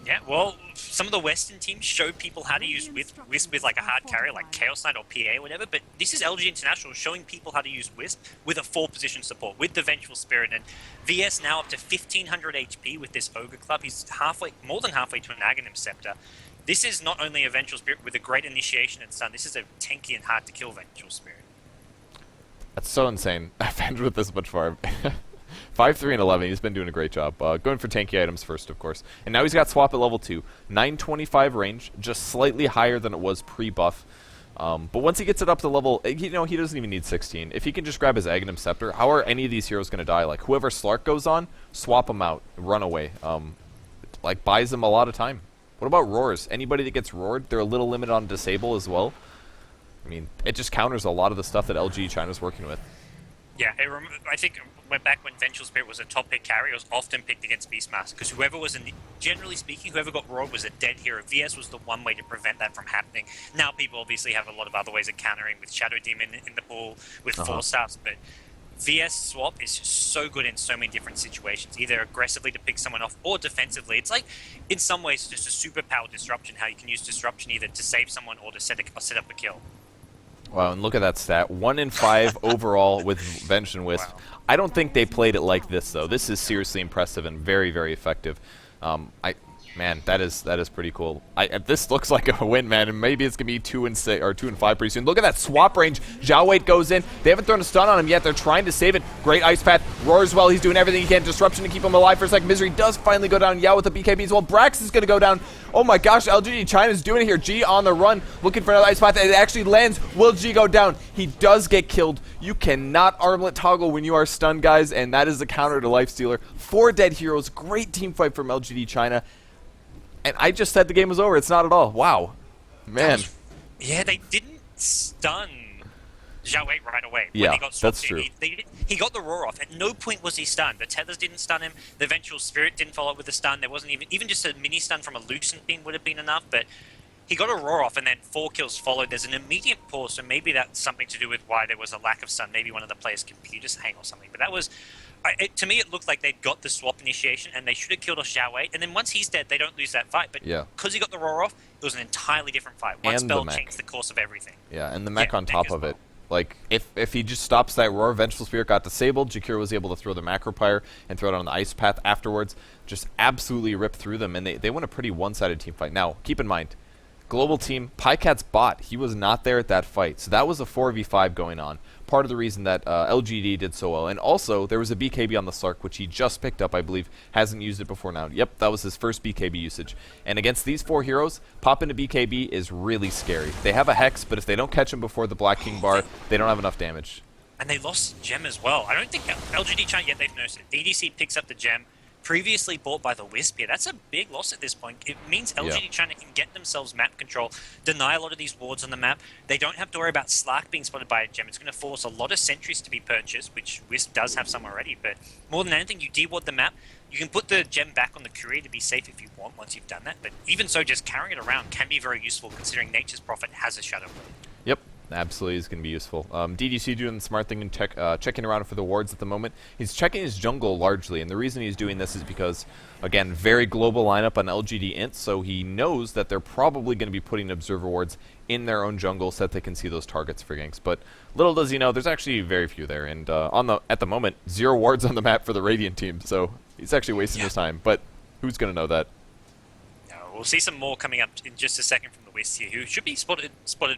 S2: Yeah, well, some of the Western teams show people how to use Wisp with like a hard carry, like Chaos Knight or PA or whatever, but this is LG International showing people how to use Wisp with a 4-position support, with the Vengeful Spirit, and VS now up to 1500 HP with this Ogre Club. He's more than halfway to an Aghanim Scepter. This is not only a Vengeful Spirit with a great initiation and stun, this is a tanky and hard to kill Vengeful Spirit.
S1: That's so insane. I've ended with this much farm. 5, 3, and 11. He's been doing a great job. Going for tanky items first, of course. And now he's got Swap at level 2. 925 range, just slightly higher than it was pre-buff. But once he gets it up to level, he doesn't even need 16. If he can just grab his Aghanim Scepter, how are any of these heroes going to die? Like, whoever Slark goes on, swap him out, run away. Like, buys him a lot of time. What about Roars? Anybody that gets roared, they're a little limited on disable as well. I mean, it just counters a lot of the stuff that LG China's working with.
S2: Yeah, I think back when Vengeful Spirit was a top pick carry, it was often picked against Beastmaster, because generally speaking, whoever got roared was a dead hero. VS was the one way to prevent that from happening. Now people obviously have a lot of other ways of countering with Shadow Demon in the pool, with 4-stars, but VS swap is so good in so many different situations, either aggressively to pick someone off or defensively. It's like, in some ways, just a superpower disruption, how you can use disruption either to save someone or to set up a kill.
S1: Wow, and look at that stat. 1 in 5 overall with Venge and Wisp. Wow. I don't think they played it like this, though. This is seriously impressive and very, very effective. Man, that is pretty cool. This looks like a win, man, and maybe it's gonna be 2 and 6 or 2 and 5 pretty soon. Look at that swap range. Zhao Wei goes in. They haven't thrown a stun on him yet. They're trying to save it. Great ice path. Roars well. He's doing everything he can. Disruption to keep him alive for a sec. Misery does finally go down. Yao with the BKB as well. Brax is gonna go down. Oh my gosh, LGD China's doing it here. G on the run, looking for another ice path. It actually lands. Will G go down? He does get killed. You cannot armlet toggle when you are stunned, guys, and that is the counter to Lifestealer. 4 dead heroes. Great team fight from LGD China. And I just said the game was over. It's not at all. Wow. Man.
S2: Yeah, they didn't stun Zhao Wei right away.
S1: Yeah,
S2: when he got
S1: that's true.
S2: He got the roar off. At no point was he stunned. The tethers didn't stun him. The Vengeful Spirit didn't follow up with a stun. There wasn't even just a mini stun from a Lucent Beam would have been enough, but he got a roar off and then 4 kills followed. There's an immediate pause, so maybe that's something to do with why there was a lack of stun. Maybe one of the players' computers hang or something. But that was... to me, it looked like they'd got the swap initiation, and they should have killed off Zhao Wei. And then once he's dead, they don't lose that fight. But because he got the roar off, it was an entirely different fight. One spell changed the course of everything.
S1: Yeah, and the mech on top of it. Like, if he just stops that roar, Vengeful Spirit got disabled, Jakiro was able to throw the Macropyre and throw it on the ice path afterwards. Just absolutely ripped through them, and they won a pretty one-sided team fight. Now, keep in mind, Global team, Pycat's bot, he was not there at that fight. So that was a 4v5 going on. Part of the reason that LGD did so well. And also, there was a BKB on the Slark, which he just picked up, I believe. Hasn't used it before now. Yep, that was his first BKB usage. And against these 4 heroes, popping a BKB is really scary. They have a Hex, but if they don't catch him before the Black King bar, they don't have enough damage.
S2: And they lost Gem as well. I don't think LGD.int yet they've noticed it. EDC picks up the Gem, previously bought by the Wisp here. That's a big loss at this point. It means LGD.int can get themselves map control, deny a lot of these wards on the map. They don't have to worry about Slark being spotted by a Gem. It's going to force a lot of sentries to be purchased, which Wisp does have some already. But more than anything, you deward the map. You can put the Gem back on the courier to be safe if you want once you've done that. But even so, just carrying it around can be very useful considering Nature's Prophet has a Shadow Blade.
S1: Yep. Absolutely is going to be useful. DDC doing the smart thing and checking around for the wards at the moment. He's checking his jungle largely, and the reason he's doing this is because, again, very global lineup on LGD.int, so he knows that they're probably going to be putting observer wards in their own jungle so that they can see those targets for ganks. But little does he know, there's actually very few there, and at the moment, 0 wards on the map for the Radiant team, so he's actually wasting his time. But who's going to know that?
S2: We'll see some more coming up in just a second from the Wisp here, who should be spotted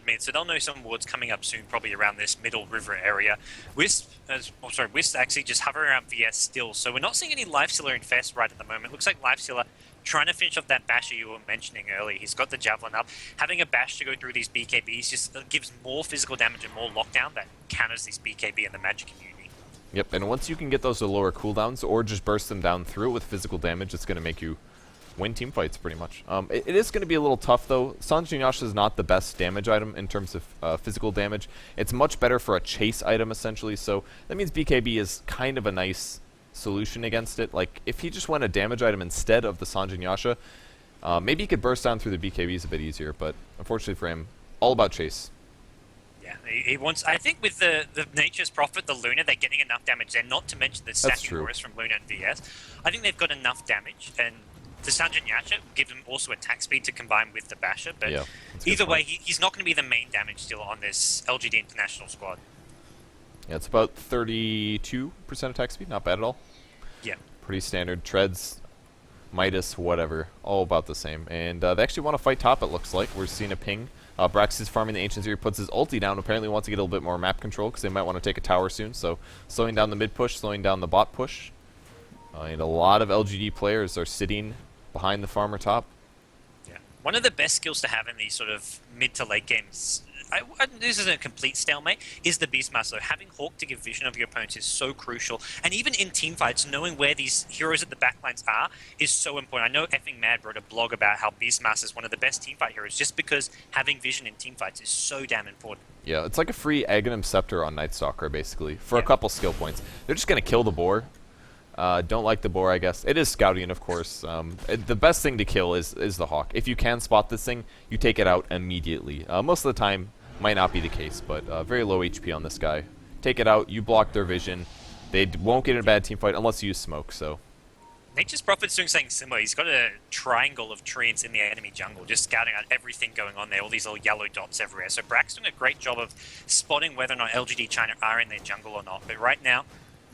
S2: mid, so they'll know some wards coming up soon, probably around this middle river area. Wisp actually just hovering around VS still, so we're not seeing any Lifestealer infest right at the moment. Looks like Lifestealer trying to finish off that basher you were mentioning earlier. He's got the Javelin up. Having a bash to go through these BKBs just gives more physical damage and more lockdown that counters these BKB and the magic immunity.
S1: Yep, and once you can get those to lower cooldowns or just burst them down through it with physical damage, it's going to make you win team fights pretty much. It is going to be a little tough though. Sanjin Yasha is not the best damage item in terms of physical damage. It's much better for a chase item essentially, so that means BKB is kind of a nice solution against it. Like if he just went a damage item instead of the Sanjin Yasha, maybe he could burst down through the BKBs a bit easier, but unfortunately for him, all about chase.
S2: Yeah, he wants. I think with the Nature's Prophet, the Luna, they're getting enough damage there, not to mention the stacking Horus from Luna and VS. I think they've got enough damage, and the Sanjin Yasha give him also attack speed to combine with the Basher, but either way, he's not going to be the main damage dealer on this LGD International squad. Yeah,
S1: it's about 32% attack speed, not bad at all.
S2: Yeah.
S1: Pretty standard. Treads, Midas, whatever, all about the same. And they actually want to fight top, it looks like. We're seeing a ping. Brax is farming the Ancients here, puts his ulti down, apparently wants to get a little bit more map control because they might want to take a tower soon, so slowing down the mid push, slowing down the bot push. And a lot of LGD players are sitting behind the farmer top.
S2: Yeah, one of the best skills to have in these sort of mid to late games, this isn't a complete stalemate, is the Beastmaster. Having Hawk to give vision of your opponents is so crucial, and even in teamfights, knowing where these heroes at the backlines are is so important. I know Effing Mad wrote a blog about how Beastmaster is one of the best teamfight heroes just because having vision in teamfights is so damn important.
S1: Yeah, it's like a free Aghanim Scepter on Night Stalker, basically, for a couple skill points. They're just going to kill the boar. Don't like the boar, I guess. It is scouting, of course. The best thing to kill is the hawk. If you can spot this thing, you take it out immediately. Most of the time, might not be the case, but very low HP on this guy. Take it out, you block their vision. They won't get in a bad team fight unless you use smoke, so.
S2: Nature's Prophet's doing something similar. He's got a triangle of treants in the enemy jungle, just scouting out everything going on there, all these little yellow dots everywhere. So Brack's doing a great job of spotting whether or not LGD China are in their jungle or not. But right now,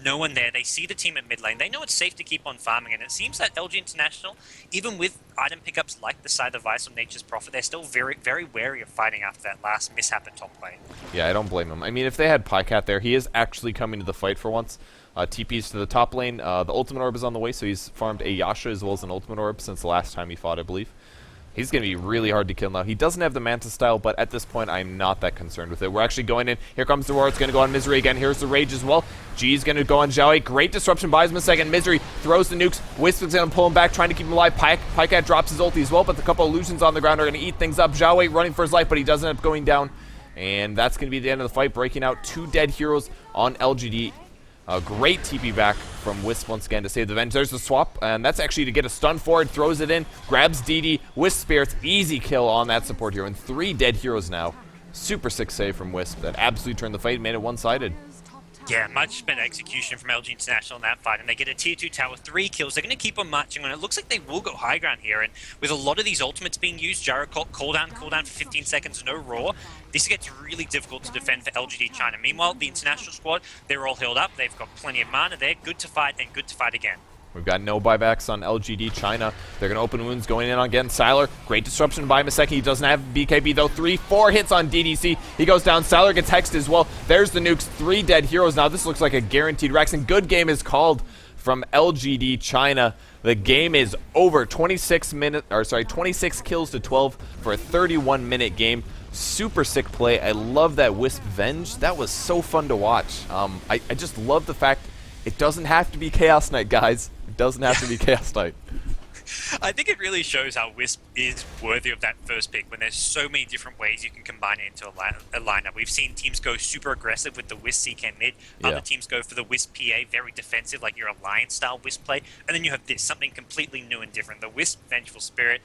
S2: no one there. They see the team at mid lane. They know it's safe to keep on farming, and it seems that LG International, even with item pickups like the Scythe of Vice or Nature's Prophet, they're still very, very wary of fighting after that last mishap at top lane.
S1: Yeah, I don't blame him. I mean, if they had Pycat there, he is actually coming to the fight for once. TP's to the top lane. The Ultimate Orb is on the way, so he's farmed a Yasha as well as an Ultimate Orb since the last time he fought, I believe. He's going to be really hard to kill now. He doesn't have the Manta style, but at this point, I'm not that concerned with it. We're actually going in. Here comes the Roar. It's going to go on Misery again. Here's the Rage as well. G's going to go on Zhao. Great disruption, buys him a second. Misery throws the nukes. Wisp is going to pull him back, trying to keep him alive. Pycat drops his ulti as well, but the couple illusions on the ground are going to eat things up. Zhao running for his life, but he doesn't end up going down. And that's going to be the end of the fight, breaking out 2 dead heroes on LGD. A great TP back from Wisp once again to save the Venge. There's the swap, and that's actually to get a stun forward, throws it in, grabs DD, Wisp Spirits, easy kill on that support hero, and 3 dead heroes now. Super sick save from Wisp that absolutely turned the fight, made it one-sided.
S2: Yeah, much better execution from LG International in that fight, and they get a tier 2 tower, 3 kills. They're going to keep on marching on. It looks like they will go high ground here, and with a lot of these ultimates being used, Gyro cooldown for 15 seconds, no Roar, this gets really difficult to defend for LGD China. Meanwhile, the International squad, they're all healed up. They've got plenty of mana. They're good to fight and good to fight again.
S1: We've got no buybacks on LGD China. They're going to open wounds going in on getting Siler. Great disruption by Maseki. He doesn't have BKB though. 3-4 hits on DDC. He goes down. Siler gets hexed as well. There's the nukes. 3 dead heroes now. This looks like a guaranteed Rex, and good game is called from LGD China. The game is over. 26 kills to 12 for a 31-minute game. Super sick play. I love that Wisp Venge. That was so fun to watch. I just love the fact it doesn't have to be Chaos Knight, guys. It doesn't have to be Chaos Knight.
S2: I think it really shows how Wisp is worthy of that first pick when there's so many different ways you can combine it into a lineup. We've seen teams go super aggressive with the Wisp CK mid. Other teams go for the Wisp PA, very defensive, like your Alliance style Wisp play. And then you have this, something completely new and different. The Wisp Vengeful Spirit.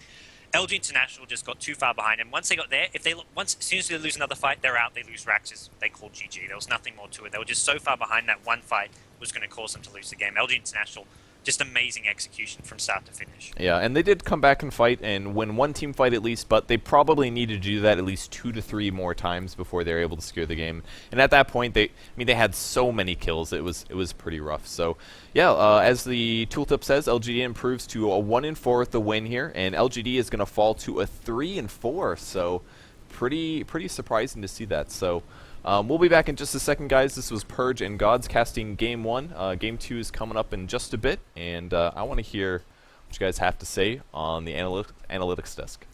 S2: LG International just got too far behind, and once they got there, as soon as they lose another fight, they're out. They lose Raxus. They called GG. There was nothing more to it. They were just so far behind that one fight was going to cause them to lose the game. LG International, just amazing execution from start to finish.
S1: Yeah, and they did come back and fight and win one team fight at least, but they probably needed to do that at least 2 to 3 more times before they were able to secure the game. And at that point, they had so many kills. It was pretty rough. So yeah, as the tooltip says, LGD improves to a 1-4 with the win here, and LGD is going to fall to a 3-4. So pretty surprising to see that. So. We'll be back in just a second, guys. This was Purge and GoDz casting Game 1. Game 2 is coming up in just a bit, and I want to hear what you guys have to say on the analytics desk.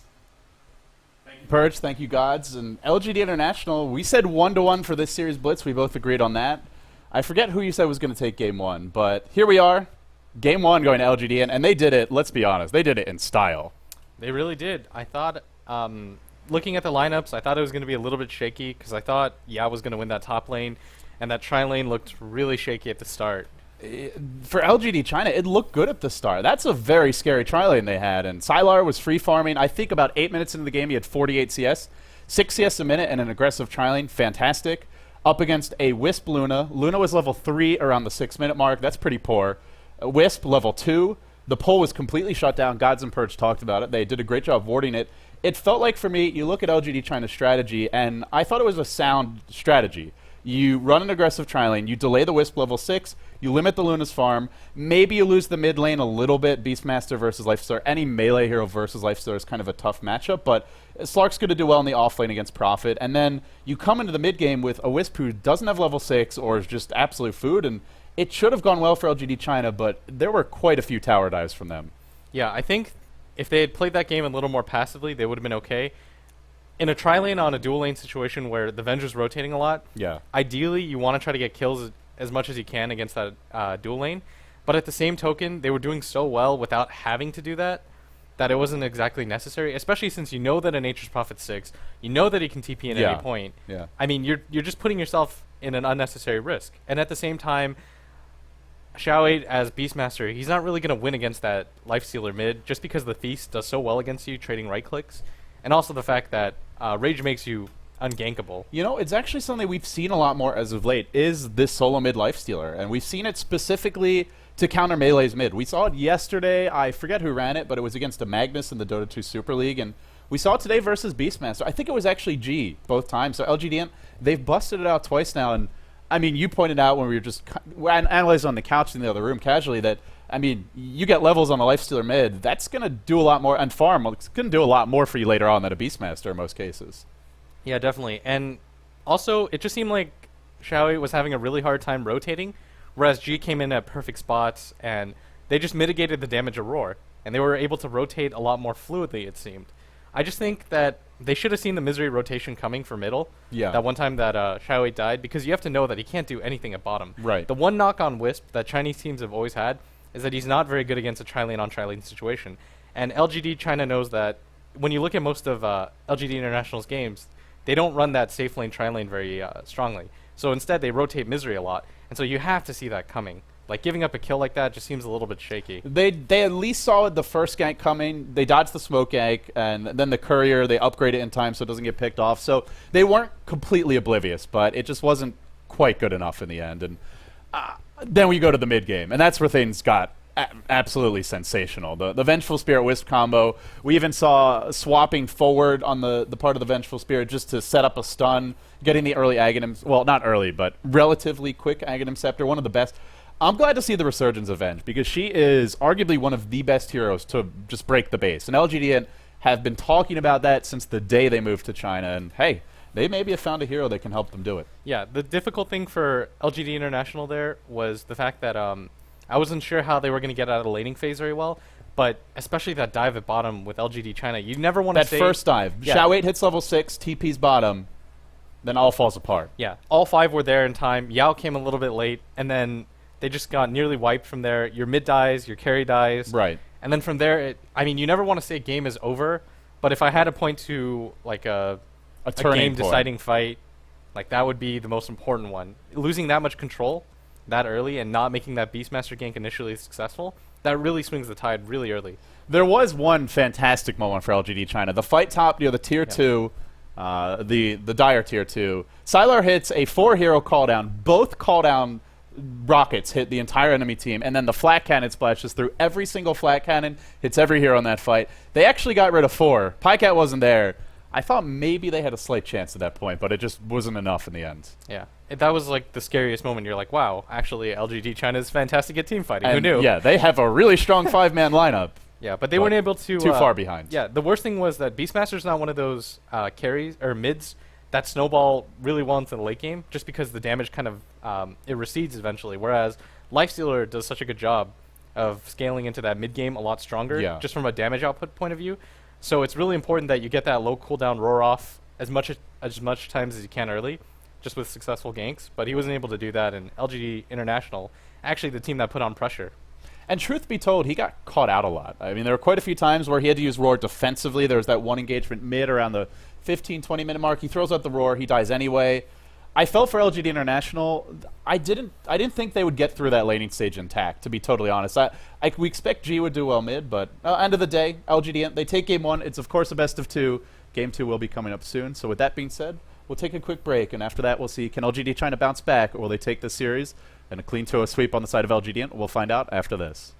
S3: Thank you, Purge. Thank you, GoDz. And LGD International, we said 1-1 for this series Blitz. We both agreed on that. I forget who you said was going to take Game 1, but here we are. Game 1 going to LGD, and they did it, let's be honest, they did it in style.
S4: They really did. I thought... looking at the lineups, I thought it was going to be a little bit shaky because I thought Yao was going to win that top lane, and that tri lane looked really shaky at the start.
S3: For LGD China, it looked good at the start. That's a very scary tri lane they had, and Sylar was free farming. I think about 8 minutes into the game, he had 48 CS, 6 CS a minute, and an aggressive tri lane. Fantastic. Up against a Wisp Luna. Luna was level 3 around the 6-minute mark. That's pretty poor. Wisp level 2. The pull was completely shut down. GoDz and Purge talked about it. They did a great job warding it. It felt like, for me, you look at LGD China's strategy, and I thought it was a sound strategy. You run an aggressive tri-lane, you delay the Wisp level 6, you limit the Luna's farm, maybe you lose the mid lane a little bit, Beastmaster versus Lifestealer. Any melee hero versus Lifestealer is kind of a tough matchup, but Slark's going to do well in the offlane against Prophet, and then you come into the mid game with a Wisp who doesn't have level 6 or is just absolute food, and it should have gone well for LGD China, but there were quite a few tower dives from them.
S4: Yeah, I think if they had played that game a little more passively, they would have been okay. In a tri-lane on a dual lane situation where the Venger's rotating a lot, ideally you want to try to get kills as much as you can against that dual lane. But at the same token, they were doing so well without having to do that it wasn't exactly necessary, especially since you know that a Nature's Prophet 6, you know that he can TP at any point.
S3: Yeah.
S4: I mean, you're just putting yourself in an unnecessary risk. And at the same time, Xiao 8 as Beastmaster, he's not really going to win against that Lifestealer mid just because the Feast does so well against you, trading right clicks. And also the fact that Rage makes you ungankable.
S3: You know, it's actually something we've seen a lot more as of late, is this solo mid Lifestealer. And we've seen it specifically to counter Melee's mid. We saw it yesterday, I forget who ran it, but it was against a Magnus in the Dota 2 Super League. And we saw it today versus Beastmaster. I think it was actually G both times. So LGDN, they've busted it out twice now. And I mean, you pointed out when we were just analyzing on the couch in the other room casually that, I mean, you get levels on a Lifestealer mid, that's going to do a lot more, and farm, it's going to do a lot more for you later on than a Beastmaster in most cases.
S4: Yeah, definitely. And also, it just seemed like Xiao 8 was having a really hard time rotating, whereas G came in at perfect spots, and they just mitigated the damage of Roar, and they were able to rotate a lot more fluidly, it seemed. I just think that they should have seen the Misery rotation coming for middle.
S3: Yeah.
S4: That one time that Xiao 8 died, because you have to know that he can't do anything at bottom.
S3: Right.
S4: The one knock on Wisp that Chinese teams have always had is that he's not very good against a tri-lane on tri-lane situation. And LGD China knows that when you look at most of LGD International's games, they don't run that safe lane tri-lane very strongly. So instead, they rotate Misery a lot. And so you have to see that coming. Like, giving up a kill like that just seems a little bit shaky.
S3: They at least saw the first gank coming. They dodged the smoke gank, and then the courier, they upgrade it in time so it doesn't get picked off. So they weren't completely oblivious, but it just wasn't quite good enough in the end. And then we go to the mid game, and that's where things got absolutely sensational. The Vengeful Spirit Wisp combo. We even saw swapping forward on the part of the Vengeful Spirit just to set up a stun, getting the early Aghanim, well, not early, but relatively quick Aghanim Scepter, one of the best. I'm glad to see the resurgence of Venge, because she is arguably one of the best heroes to just break the base. And LGD have been talking about that since the day they moved to China, and hey, they maybe have found a hero that can help them do it.
S4: Yeah, the difficult thing for LGD International there was the fact that I wasn't sure how they were going to get out of the laning phase very well, but especially that dive at bottom with LGD China, you never want to say...
S3: That first dive.
S4: Yeah.
S3: Xiao 8 hits level 6, TP's bottom, then all falls apart.
S4: Yeah, all 5 were there in time. Yao came a little bit late, and then they just got nearly wiped from there. Your mid dies, your carry dies.
S3: Right.
S4: And then from there, I mean, you never want to say game is over, but if I had to point to like a game-deciding fight, like that would be the most important one. Losing that much control that early and not making that Beastmaster gank initially successful, that really swings the tide really early.
S3: There was one fantastic moment for LGD China. The fight top near the tier 2, the dire tier 2. Sylar hits a 4-hero cooldown. Both cooldown rockets hit the entire enemy team, and then the flat cannon splashes through every single flat cannon, hits every hero in that fight. They actually got rid of 4. Pycat wasn't there. I thought maybe they had a slight chance at that point, but it just wasn't enough in the end.
S4: Yeah. That was like the scariest moment. You're like, wow, actually LGD China is fantastic at team fighting.
S3: And
S4: who knew?
S3: Yeah, they have a really strong 5-man lineup.
S4: Yeah, but they weren't able to...
S3: Too far behind.
S4: Yeah, the worst thing was that Beastmaster's not one of those carries or mids that snowball really well into the late game, just because the damage kind of it recedes eventually. Whereas Lifestealer does such a good job of scaling into that mid game a lot stronger, just from a damage output point of view. So it's really important that you get that low cooldown roar off as much times as you can early, just with successful ganks. But he wasn't able to do that, and LGD International, actually the team that put on pressure.
S3: And truth be told, he got caught out a lot. I mean, there were quite a few times where he had to use Roar defensively. There was that one engagement mid around the 15-20 minute mark. He throws out the Roar. He dies anyway. I felt for LGD International, I didn't think they would get through that laning stage intact, to be totally honest. We expect G would do well mid, but end of the day, LGD, they take game 1. It's, of course, a best of 2. Game 2 will be coming up soon. So with that being said, we'll take a quick break, and after that, we'll see, can LGD China bounce back, or will they take this series and a clean 2-0 sweep on the side of LGD? We'll find out after this.